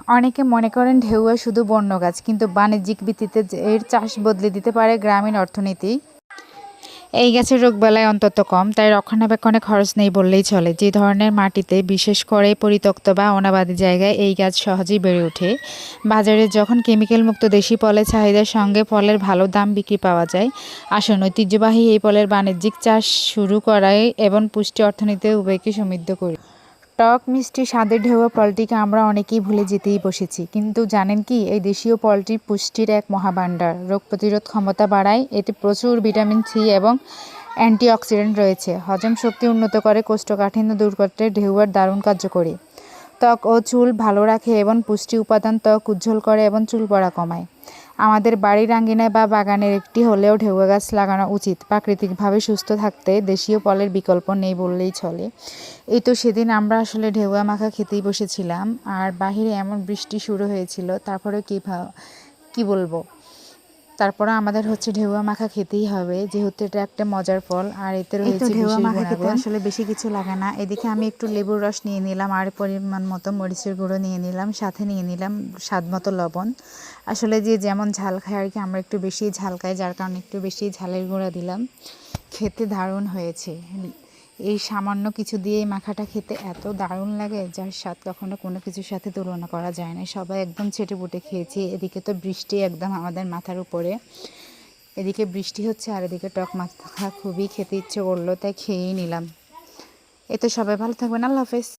অনেকে মনে করেন ঢেউয়া শুধু বন্য গাছ, কিন্তু বাণিজ্যিক ভিত্তিতে এর চাষ বদলে দিতে পারে গ্রামীণ অর্থনীতি। এই গাছের রোগবালাই অন্তত কম, তাই রক্ষণাবেক্ষণে খরচ নেই বললেই চলে। যে ধরনের মাটিতে, বিশেষ করে পরিত্যক্ত বা অনাবাদি জায়গায় এই গাছ সহজেই বেড়ে ওঠে। বাজারে যখন কেমিক্যাল মুক্ত দেশি ফলের চাহিদার সঙ্গে ফলের ভালো দাম বিক্রি পাওয়া যায়, আসুন ঐতিহ্যবাহী এই ফলের বাণিজ্যিক চাষ শুরু করায় এবং পুষ্টি অর্থনীতিতে উভয়কে সমৃদ্ধ করি। টক মিষ্টি স্বাদের ঢেউয়া ফলটিকে আমরা অনেকেই ভুলে যেতেই বসেছি, কিন্তু জানেন কি, এই দেশীয় ফলটি পুষ্টির এক মহাভাণ্ডার। রোগ প্রতিরোধ ক্ষমতা বাড়ায়, এতে প্রচুর ভিটামিন সি এবং অ্যান্টিঅক্সিডেন্ট রয়েছে। হজম শক্তি উন্নত করে, কোষ্ঠকাঠিন্য দূর করতে ঢেউয়ার দারুণ কার্যকরী। ত্বক ও চুল ভালো রাখে এবং পুষ্টি উপাদান ত্বক উজ্জ্বল করে এবং চুল পড়া কমায়। আমাদের বাড়ির আঙ্গিনায় বা বাগানের একটি হলেও ঢেউয়া গাছ লাগানো উচিত। প্রাকৃতিকভাবে সুস্থ থাকতে দেশীয় ফলের বিকল্প নেই বললেই চলে। এই তো সেদিন আমরা আসলে ঢেউয়া মাখা খেতেই বসেছিলাম, আর বাহিরে এমন বৃষ্টি শুরু হয়েছিল, তারপরে কি বলবো, তারপরে আমাদের হচ্ছে ঢেউয়া মাখা খেতেই হবে, যেহেতু এটা একটা মজার ফল আর এতে রয়েছে বিশেষ গুণাগুণ। আসলে বেশি কিছু লাগে না। এদিকে আমি একটু লেবুর রস নিয়ে নিলাম, আর পরিমাণ মতো মরিচের গুঁড়ো নিয়ে নিলাম, সাথে নিয়ে নিলাম স্বাদ মতো লবণ। আসলে যে যেমন ঝাল খায় আর কি, আমরা একটু বেশি ঝাল খাই, যার কারণে একটু বেশি ঝালের গুঁড়া দিলাম। খেতে দারুণ হয়েছে। এই সামান্য কিছু দিয়ে এই মাখাটা খেতে এত দারুণ লাগে, যার স্বাদ কখনো কোনো কিছুর সাথে তুলনা করা যায় না। সবাই একদম চেটেপুটে খেয়েছি। এদিকে তো বৃষ্টি একদম আমাদের মাথার উপরে, এদিকে বৃষ্টি হচ্ছে আর এদিকে টক মাখা খুবই খেতে ইচ্ছে করলো, তাই খেয়েই নিলাম। এতে সবাই ভালো থাকবেন। আল্লাহ হাফেজ।